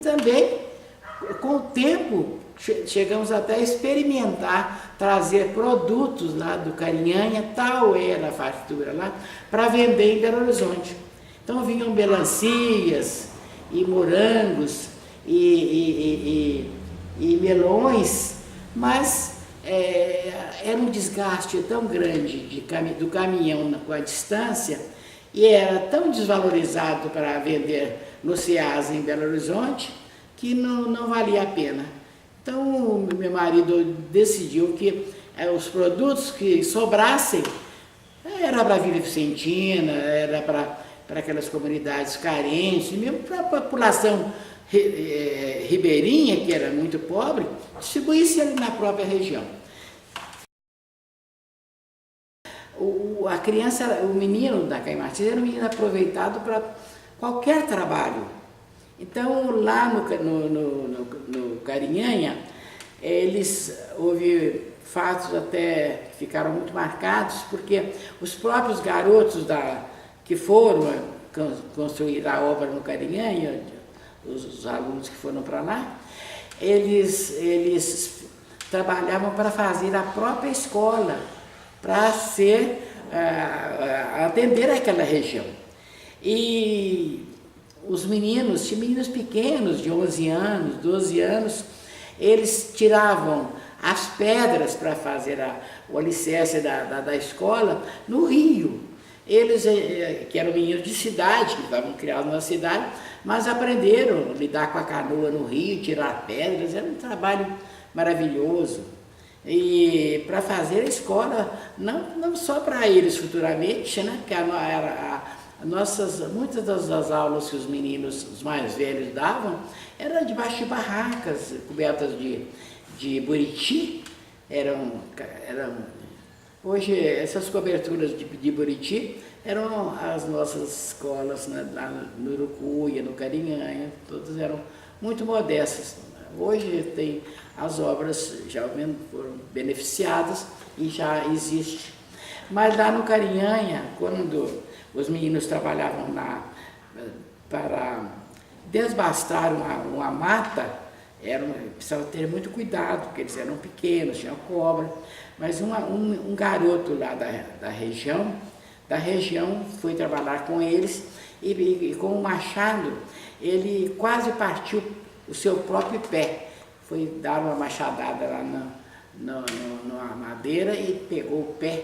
Também, com o tempo, chegamos até a experimentar, trazer produtos lá do Carinhanha, tal era a fartura lá, para vender em Belo Horizonte. Então vinham melancias e morangos e melões, mas era um desgaste tão grande do caminhão com a distância e era tão desvalorizado para vender no Ceasa em Belo Horizonte que não valia a pena. Então meu marido decidiu que os produtos que sobrassem era para a Vila Vicentina, era para aquelas comunidades carentes, mesmo para a população ribeirinha, que era muito pobre, distribuísse ali na própria região. A criança, o menino da Caio Martins era um menino aproveitado para qualquer trabalho. Então lá no Carinhanha, houve fatos até que ficaram muito marcados, porque os próprios garotos que foram construir a obra no Carinhanha, os alunos que foram para lá, eles trabalhavam para fazer a própria escola, para atender aquela região. E os meninos, tinha meninos pequenos, de 11 anos, 12 anos, eles tiravam as pedras para fazer o alicerce da escola no rio. Eles, que eram meninos de cidade, que estavam criados na cidade, mas aprenderam a lidar com a canoa no rio, tirar pedras, era um trabalho maravilhoso. E para fazer a escola, não só para eles futuramente, né? Porque muitas das aulas que os meninos, os mais velhos, davam, era debaixo de barracas, cobertas de buriti. Hoje, essas coberturas de buriti eram as nossas escolas, né, lá no Urucuia, no Carinhanha, todas eram muito modestas. Hoje as obras já foram beneficiadas e já existe. Mas lá no Carinhanha, quando os meninos trabalhavam para desbastar uma mata, precisava ter muito cuidado, porque eles eram pequenos, tinham cobra. Mas um garoto lá da região foi trabalhar com eles e com o machado, ele quase partiu o seu próprio pé. Foi dar uma machadada lá na madeira e pegou o pé.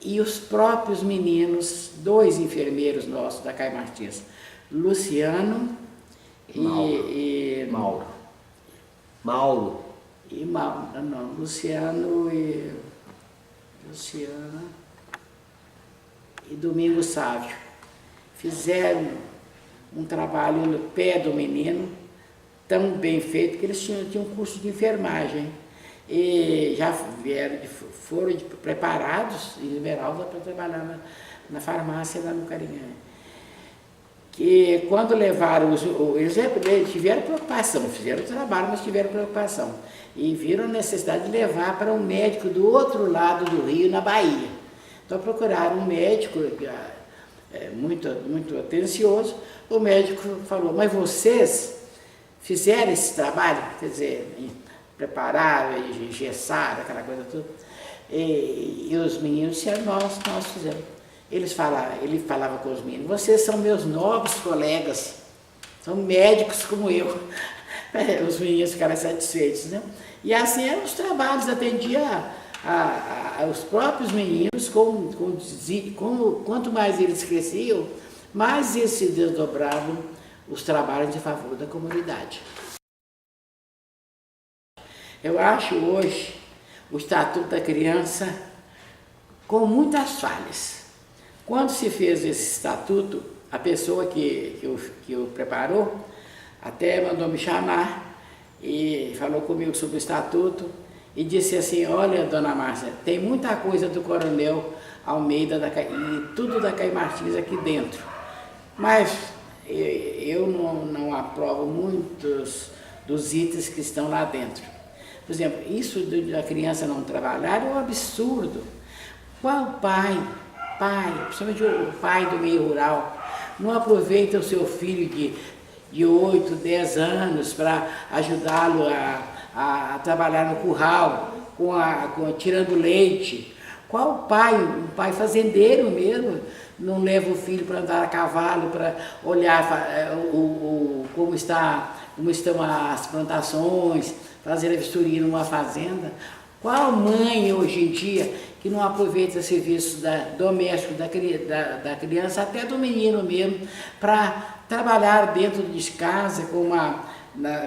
E os próprios meninos, 2 enfermeiros nossos da Caio Martins, Luciano e Mauro. Luciano e Domingos Sávio, fizeram um trabalho no pé do menino, tão bem feito que eles tinham um curso de enfermagem. E já foram preparados em Esmeralda para trabalhar na farmácia lá no Carinhanha. Que quando levaram, eles tiveram preocupação, fizeram o trabalho, mas tiveram preocupação. E viram a necessidade de levar para um médico do outro lado do rio, na Bahia. Então procuraram um médico muito atencioso. O médico falou: mas vocês fizeram esse trabalho? Quer dizer, prepararam, engessaram, aquela coisa toda. E os meninos disseram: nós fizemos. Ele falava com os meninos: vocês são meus nobres colegas, são médicos como eu. Os meninos ficaram satisfeitos, né? E assim eram os trabalhos, atendia os próprios meninos, quanto mais eles cresciam, mais eles se desdobravam os trabalhos em favor da comunidade. Eu acho hoje o Estatuto da Criança com muitas falhas. Quando se fez esse estatuto, a pessoa que o preparou até mandou me chamar e falou comigo sobre o estatuto e disse assim: olha, dona Márcia, tem muita coisa do Coronel Almeida e tudo da Caio Martins aqui dentro, mas eu não aprovo muitos dos itens que estão lá dentro. Por exemplo, isso da criança não trabalhar é um absurdo. Qual pai, principalmente o pai do meio rural, não aproveita o seu filho de 8, 10 anos para ajudá-lo a trabalhar no curral, tirando leite. Qual pai, um pai fazendeiro mesmo, não leva o filho para andar a cavalo, para olhar como estão as plantações, fazer a vistoria numa fazenda? Qual mãe hoje em dia que não aproveita serviços domésticos da criança, até do menino mesmo, para trabalhar dentro de casa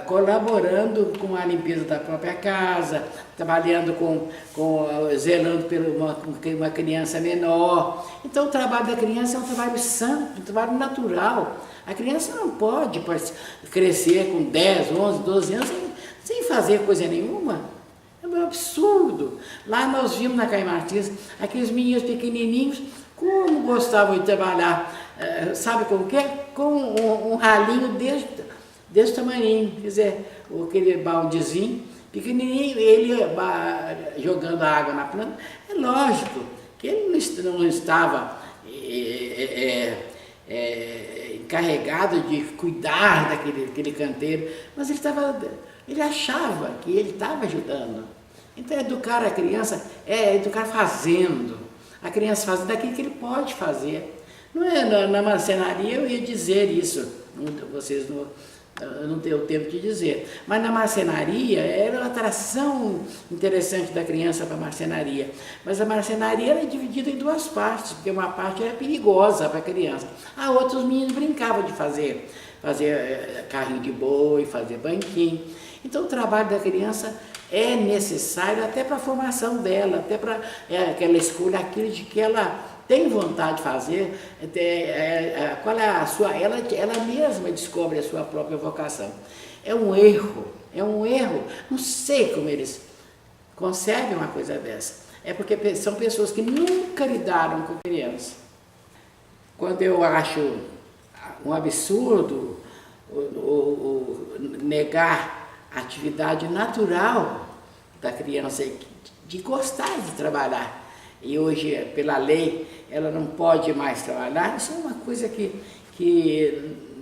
colaborando com a limpeza da própria casa, trabalhando zelando por uma criança menor. Então o trabalho da criança é um trabalho santo, um trabalho natural. A criança não pode crescer com 10, 11, 12 anos sem fazer coisa nenhuma. É um absurdo. Lá nós vimos na Caio Martins aqueles meninos pequenininhos, como gostavam de trabalhar, sabe como que é? Com um ralinho desse tamanho, quer dizer, aquele baldezinho pequenininho, ele jogando a água na planta. É lógico que ele não estava encarregado de cuidar daquele canteiro, mas ele achava que ele estava ajudando. Então, educar a criança é educar fazendo. A criança fazendo aquilo que ele pode fazer. Não é na marcenaria, eu ia dizer isso, vocês não tenho tempo de dizer, mas na marcenaria era uma atração interessante da criança para a marcenaria. Mas a marcenaria era dividida em duas partes, porque uma parte era perigosa para a criança. A outra, os meninos brincavam de fazer carrinho de boi, fazer banquinho. Então o trabalho da criança é necessário até para a formação dela, até para que ela escolha aquilo de que ela tem vontade de fazer, qual é a sua, ela mesma descobre a sua própria vocação. É um erro, não sei como eles concebem uma coisa dessa. É porque são pessoas que nunca lidaram com criança. Quando eu acho um absurdo negar a atividade natural da criança de gostar de trabalhar, e hoje, pela lei, ela não pode mais trabalhar, isso é uma coisa que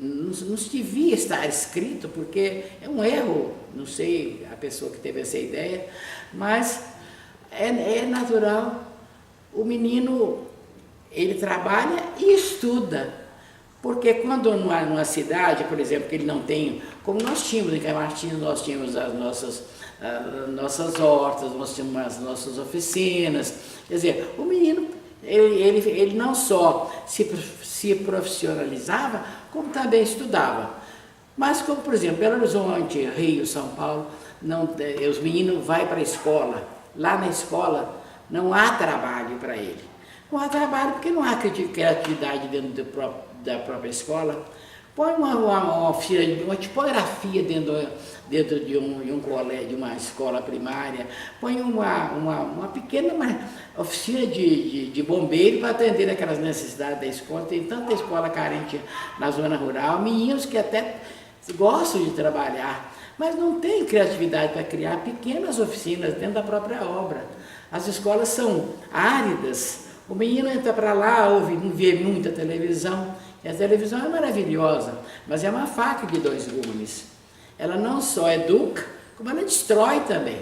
não se devia estar escrito, porque é um erro, não sei a pessoa que teve essa ideia, mas é natural. O menino, ele trabalha e estuda, porque quando numa cidade, por exemplo, que ele não tem, como nós tínhamos em Caio Martins, nós tínhamos as nossas hortas, nós tínhamos as nossas oficinas, quer dizer, o menino, ele não só se profissionalizava, como também estudava. Mas como, por exemplo, Belo Horizonte, Rio, São Paulo, os meninos vão para a escola, lá na escola não há trabalho para ele. Não há trabalho porque não há criatividade dentro da própria escola. Põe uma oficina, uma tipografia dentro de um colégio, de uma escola primária, põe uma pequena oficina de bombeiro para atender aquelas necessidades da escola. Tem tanta escola carente na zona rural, meninos que até gostam de trabalhar, mas não tem criatividade para criar pequenas oficinas dentro da própria obra. As escolas são áridas, o menino entra para lá, não vê muita televisão, e a televisão é maravilhosa, mas é uma faca de dois gumes. Ela não só educa, como ela destrói também,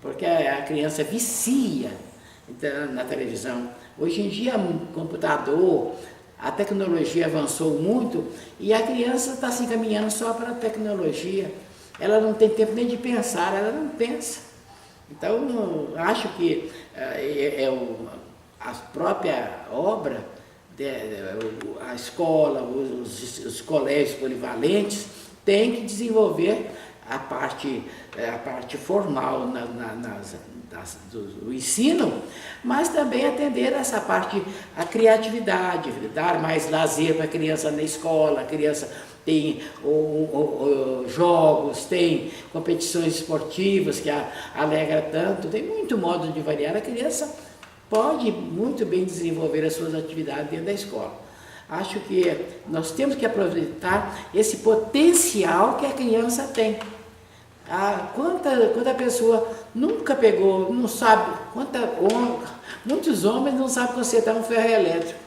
porque a criança vicia na televisão. Hoje em dia, o computador, a tecnologia avançou muito e a criança está se encaminhando só para a tecnologia. Ela não tem tempo nem de pensar, ela não pensa. Então, acho que a própria obra, a escola, os colégios polivalentes, tem que desenvolver a parte formal do ensino, mas também atender essa parte, a criatividade, dar mais lazer para a criança na escola. A criança tem jogos, tem competições esportivas que alegra tanto, tem muito modo de variar. A criança pode muito bem desenvolver as suas atividades dentro da escola. Acho que nós temos que aproveitar esse potencial que a criança tem. Quanta pessoa nunca pegou, não sabe, muitos homens não sabem consertar um ferro elétrico.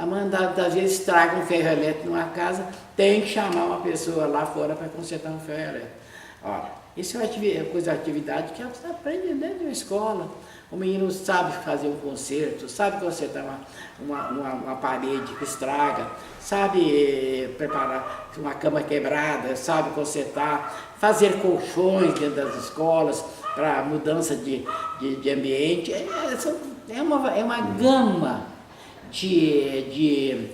a mandar, às vezes estraga um ferro elétrico numa casa, tem que chamar uma pessoa lá fora para consertar um ferro elétrico. Ó, isso é uma atividade que você aprende dentro da escola. O menino sabe fazer um conserto, sabe consertar uma parede que estraga, sabe preparar uma cama quebrada, sabe consertar, fazer colchões dentro das escolas para mudança de ambiente. É uma gama de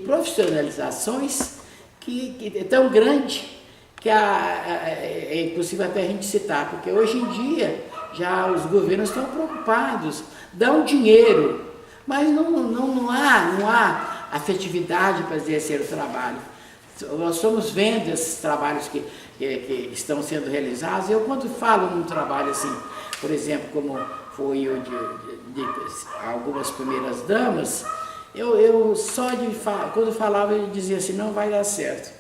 profissionalizações que é tão grande que é impossível até a gente citar, porque hoje em dia já os governos estão preocupados, dão dinheiro, mas não há afetividade para exercer o trabalho. Nós estamos vendo esses trabalhos que estão sendo realizados. Eu, quando falo num trabalho assim, por exemplo, como foi o de algumas primeiras damas, eu só quando falava eu dizia assim, não vai dar certo.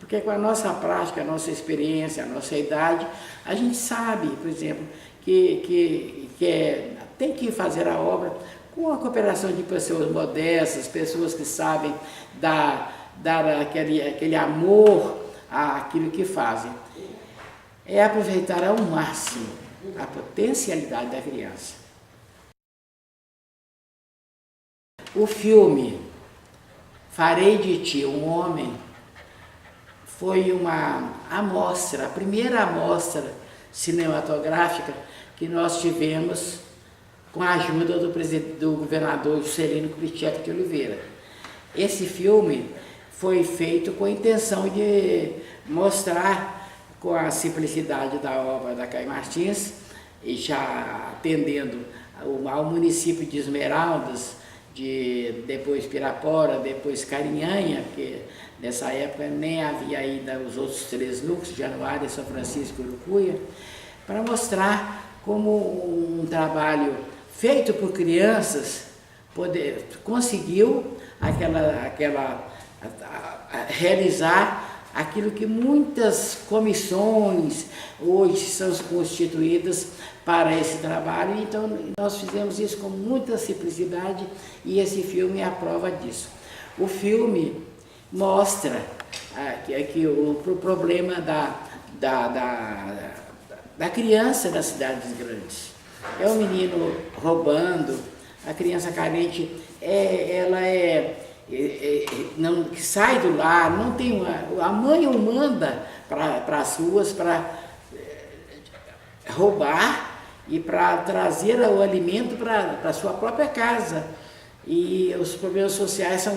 Porque com a nossa prática, a nossa experiência, a nossa idade, a gente sabe, por exemplo, que tem que fazer a obra com a cooperação de pessoas modestas, pessoas que sabem dar aquele amor àquilo que fazem. É aproveitar ao máximo a potencialidade da criança. O filme Farei de Ti um Homem foi uma amostra, a primeira amostra cinematográfica que nós tivemos com a ajuda do governador Juscelino Kubitschek de Oliveira. Esse filme foi feito com a intenção de mostrar com a simplicidade da obra da Caio Martins, e já atendendo ao município de Esmeraldas, depois Pirapora, depois Carinhanha, porque nessa época nem havia ainda os outros 3 núcleos, Januária, São Francisco e Urucuia, para mostrar como um trabalho feito por crianças conseguiu realizar aquilo que muitas comissões hoje são constituídas para esse trabalho. Então nós fizemos isso com muita simplicidade e esse filme é a prova disso. O filme mostra que o problema da criança nas cidades grandes. É o menino roubando, a criança carente, que sai do lar, não tem a mãe o manda para as ruas para roubar e para trazer o alimento para a sua própria casa. E os problemas sociais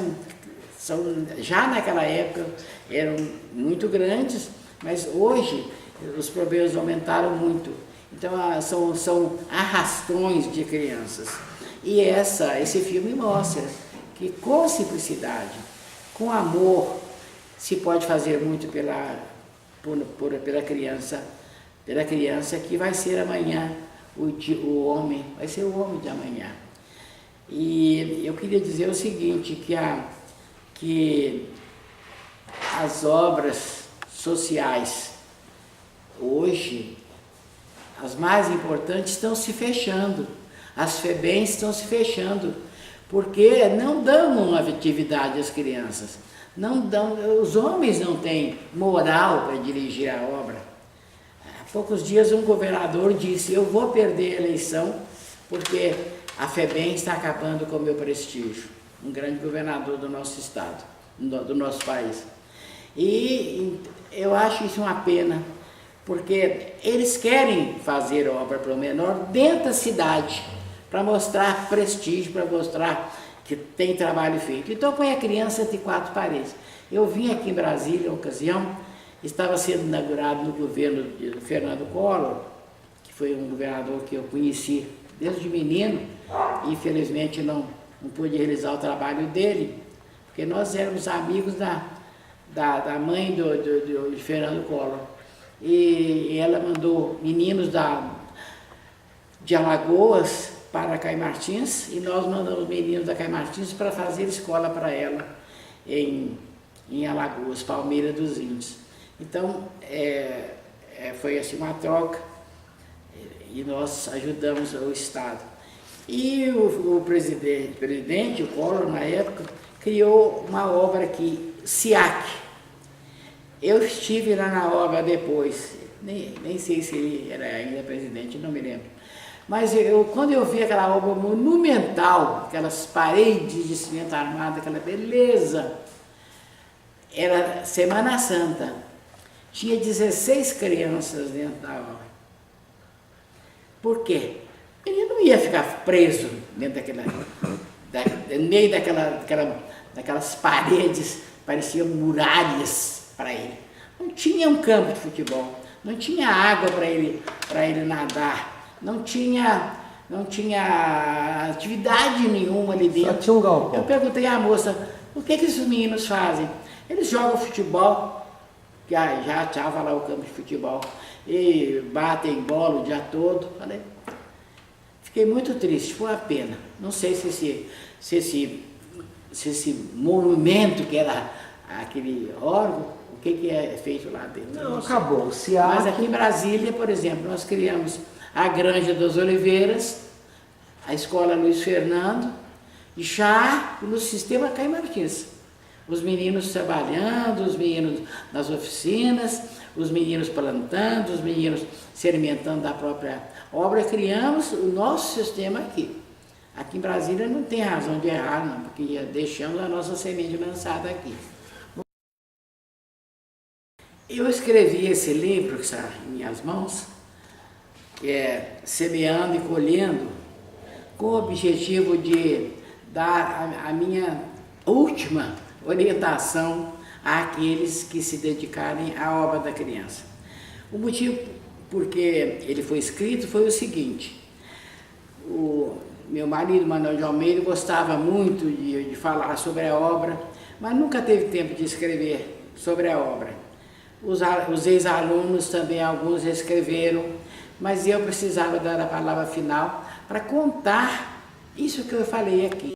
já naquela época eram muito grandes, mas hoje os problemas aumentaram muito. Então são arrastões de crianças. E esse filme mostra que com simplicidade, com amor, se pode fazer muito pela criança que vai ser amanhã o homem, vai ser o homem de amanhã. E eu queria dizer o seguinte, que as obras sociais hoje, as mais importantes, estão se fechando, as FEBEMs estão se fechando, porque não dão uma atividade às crianças, os homens não têm moral para dirigir a obra. Há poucos dias um governador disse, eu vou perder a eleição porque a FEBEM está acabando com o meu prestígio. Um grande governador do nosso estado, do nosso país. E eu acho isso uma pena, porque eles querem fazer obra para o menor dentro da cidade, para mostrar prestígio, para mostrar que tem trabalho feito. Então põe a criança entre 4 paredes. Eu vim aqui em Brasília, uma ocasião, estava sendo inaugurado no governo de Fernando Collor, que foi um governador que eu conheci desde menino, e infelizmente não pude realizar o trabalho dele, porque nós éramos amigos da mãe de Fernando Collor. E ela mandou meninos de Alagoas para Caio Martins, e nós mandamos meninos da Caio Martins para fazer escola para ela em Alagoas, Palmeira dos Índios. Então, foi assim uma troca, e nós ajudamos o Estado. E o presidente, o Collor, na época, criou uma obra aqui, SIAC. Eu estive lá na obra depois, nem sei se ele era ainda presidente, não me lembro. Mas quando eu vi aquela obra monumental, aquelas paredes de cimento armado, aquela beleza, era Semana Santa. Tinha 16 crianças dentro da obra. Por quê? Ele não ia ficar preso dentro no meio daquelas paredes, pareciam muralhas para ele. Não tinha um campo de futebol, não tinha água para ele nadar, não tinha atividade nenhuma ali dentro. Só tinha um galpão. Eu perguntei à moça, o que esses meninos fazem? Eles jogam futebol, já estava lá o campo de futebol, e batem bola o dia todo. Falei, fiquei muito triste, foi uma pena. Não sei se esse monumento que era aquele órgão, o que é feito lá dentro. Não, acabou. Mas aqui em Brasília, por exemplo, nós criamos a Granja das Oliveiras, a Escola Luiz Fernando, e já no sistema Caio Martins. Os meninos trabalhando, os meninos nas oficinas, os meninos plantando, os meninos se alimentando da própria obra. Criamos o nosso sistema aqui. Aqui em Brasília não tem razão de errar, não, porque deixamos a nossa semente lançada aqui. Eu escrevi esse livro que está em minhas mãos, que é Semeando e Colhendo, com o objetivo de dar a minha última orientação àqueles que se dedicarem à obra da criança. O motivo porque ele foi escrito foi o seguinte: o meu marido, Manuel de Almeida, gostava muito de falar sobre a obra, mas nunca teve tempo de escrever sobre a obra. Os ex-alunos também, alguns escreveram, mas eu precisava dar a palavra final para contar isso que eu falei aqui.